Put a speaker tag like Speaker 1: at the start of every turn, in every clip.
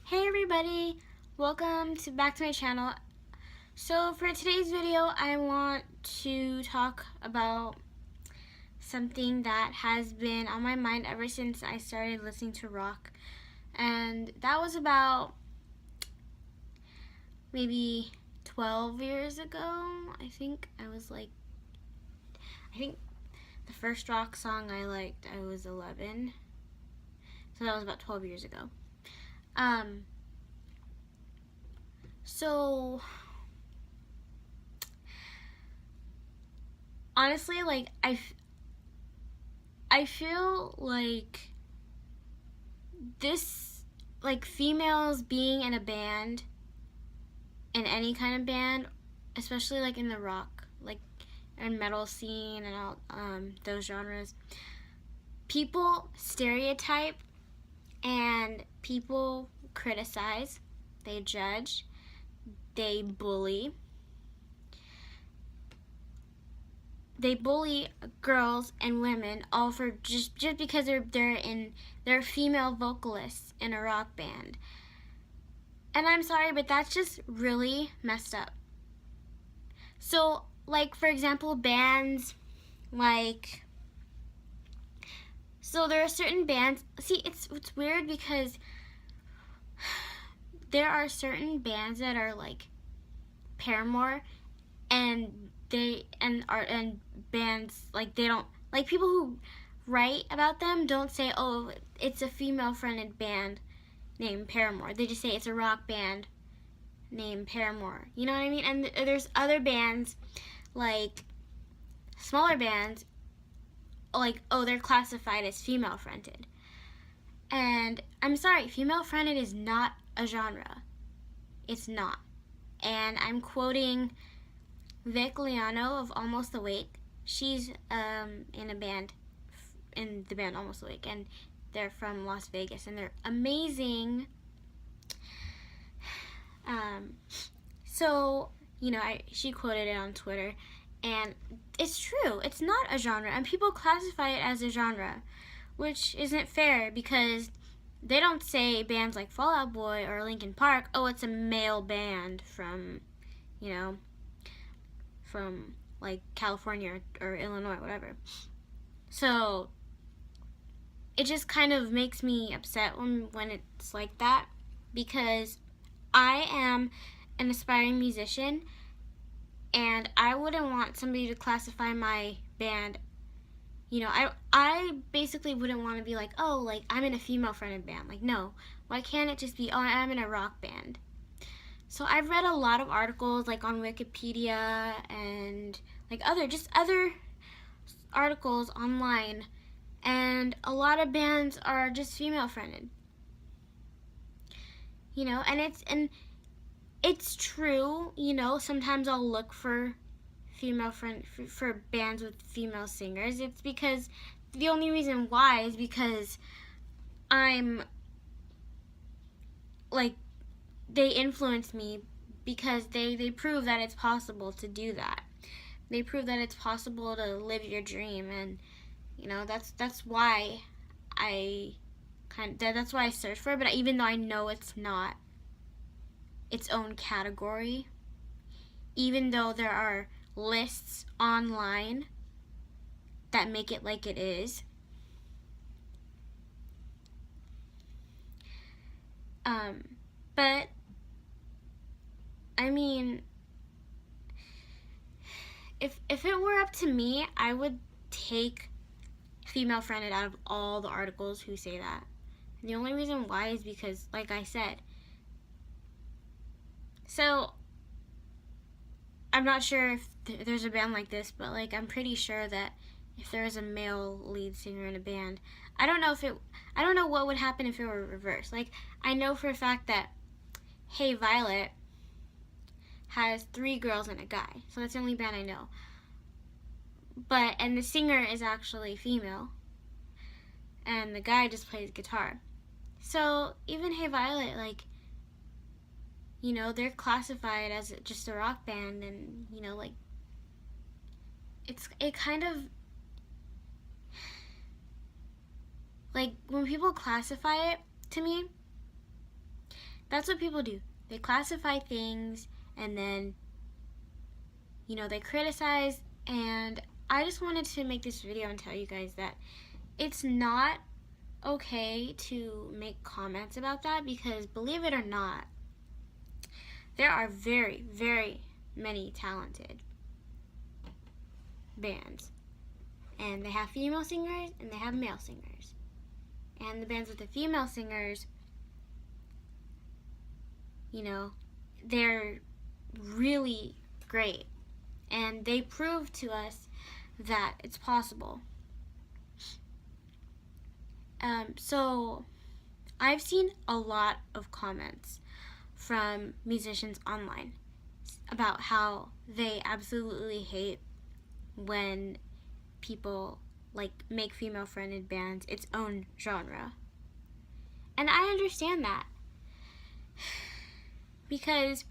Speaker 1: Hey everybody, welcome back to my channel. So for today's video, I want to talk about something that has been on my mind ever since I started listening to rock. And that was about maybe 12 years ago. I think the first rock song I liked, I was 11. So that was about 12 years ago. So honestly, like I feel like this, like females being in a band, in any kind of band, especially like in the rock, like and metal scene and all those genres, people stereotype and people criticize, they judge, they bully. They bully girls and women all for just because they're female vocalists in a rock band. And I'm sorry, but that's just really messed up. So, like for example, bands like, so there are certain bands. See, it's weird because there are certain bands that are like Paramore, and bands like, they don't, like, people who write about them don't say, oh, it's a female fronted band named Paramore. They just say it's a rock band named Paramore. You know what I mean? And there's other bands, like smaller bands, like, oh, they're classified as female fronted. And I'm sorry, female fronted is not a genre. It's not. And I'm quoting Vic Leano of Almost Awake. She's in the band Almost Awake, and they're from Las Vegas, and they're amazing. So, you know, she quoted it on Twitter, and it's true. It's not a genre, and people classify it as a genre, which isn't fair because they don't say bands like Fall Out Boy or Linkin Park, oh, it's a male band from, you know, from like California or Illinois, whatever. So it just kind of makes me upset when it's like that, because I am an aspiring musician, and I wouldn't want somebody to classify my band, you know, I basically wouldn't want to be like, oh, like, I'm in a female-fronted band. Like, no. Why can't it just be, oh, I'm in a rock band? So I've read a lot of articles, like, on Wikipedia and, like, other articles online, and a lot of bands are just female-fronted. You know, and it's true, you know, sometimes I'll look for for bands with female singers. It's because the only reason why is because I'm like, they influence me, because they prove that it's possible to do that. They prove that it's possible to live your dream, and you know, that's why that's why I search for it. But even though I know it's not its own category, even though there are lists online that make it like it is, but I mean, if it were up to me, I would take female fronted out of all the articles who say that. And the only reason why is because, like I said, so I'm not sure if there's a band like this, but like, I'm pretty sure that if there was a male lead singer in a band, I don't know what would happen if it were reversed. Like, I know for a fact that Hey Violet has 3 girls and a guy, so that's the only band I know. And the singer is actually female, and the guy just plays guitar. So even Hey Violet, like, you know, they're classified as just a rock band, and you know, like, it kind of, like, when people classify it, to me, That's what people do. They classify things and then, they criticize. And I just wanted to make this video and tell you guys that it's not okay to make comments about that, because believe it or not, there are very, very many talented bands. And they have female singers and they have male singers. And the bands with the female singers, they're really great. And they prove to us that it's possible. So I've seen a lot of comments from musicians online about how they absolutely hate when people make female-fronted bands its own genre. And I understand that, because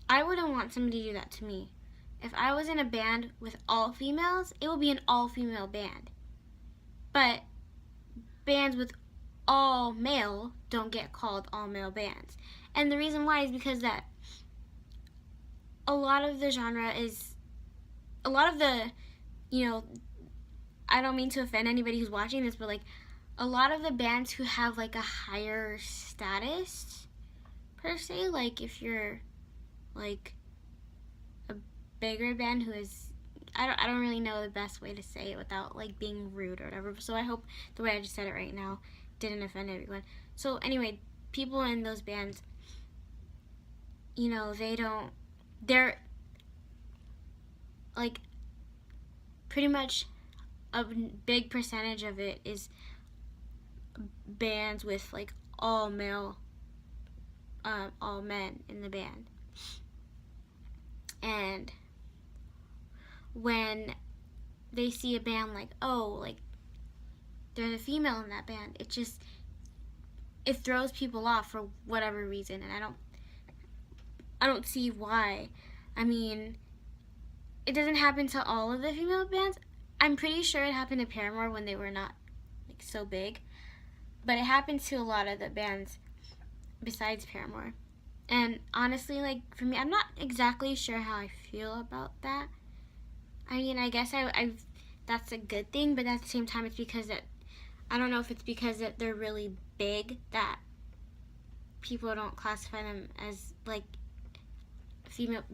Speaker 1: I wouldn't want somebody to do that to me. If I was in a band with all females, it would be an all-female band. But bands with all male don't get called all-male bands. And the reason why is because that a lot of the, I don't mean to offend anybody who's watching this, but a lot of the bands who have a higher status, per se, if you're a bigger band who is, I don't really know the best way to say it without being rude or whatever, so I hope the way I just said it right now didn't offend everyone. So anyway, people in those bands, they're pretty much a big percentage of it is bands with all male, all men in the band. And when they see a band there's a female in that band, it throws people off for whatever reason, and I don't see why. I mean, it doesn't happen to all of the female bands. I'm pretty sure it happened to Paramore when they were not so big, but it happens to a lot of the bands besides Paramore. And honestly, for me, I'm not exactly sure how I feel about that. I mean, I guess that's a good thing, but at the same time, it's because I don't know if it's because that they're really big that people don't classify them as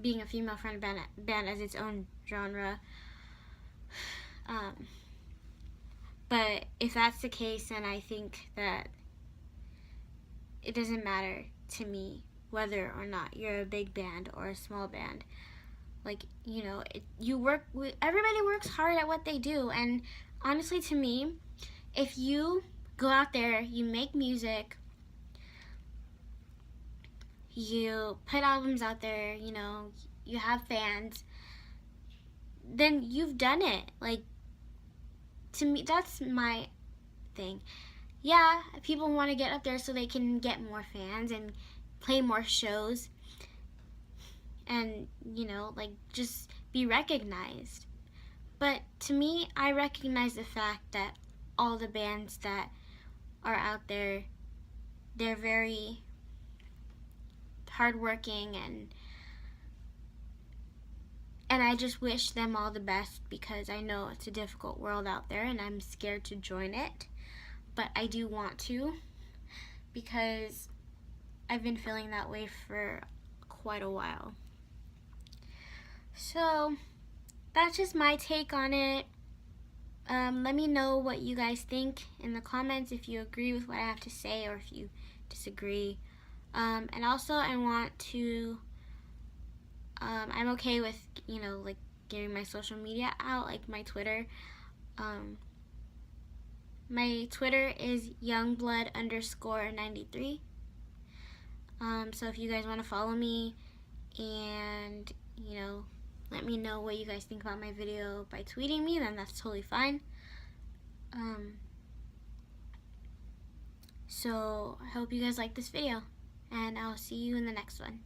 Speaker 1: being a female-fronted band as its own genre. But if that's the case, then I think that it doesn't matter to me whether or not you're a big band or a small band. Everybody works hard at what they do, and honestly, to me, if you go out there, you make music, you put albums out there, you have fans, then you've done it. To me, that's my thing. Yeah, people want to get up there so they can get more fans and play more shows and, just be recognized. But to me, I recognize the fact that all the bands that are out there, they're very hardworking, and I just wish them all the best, because I know it's a difficult world out there and I'm scared to join it, but I do want to, because I've been feeling that way for quite a while. So that's just my take on it. Let me know what you guys think in the comments, if you agree with what I have to say or if you disagree. And also, I want to, I'm okay with, giving my social media out, my Twitter. My Twitter is youngblood_93. So if you guys want to follow me and, let me know what you guys think about my video by tweeting me, then that's totally fine. So I hope you guys like this video, and I'll see you in the next one.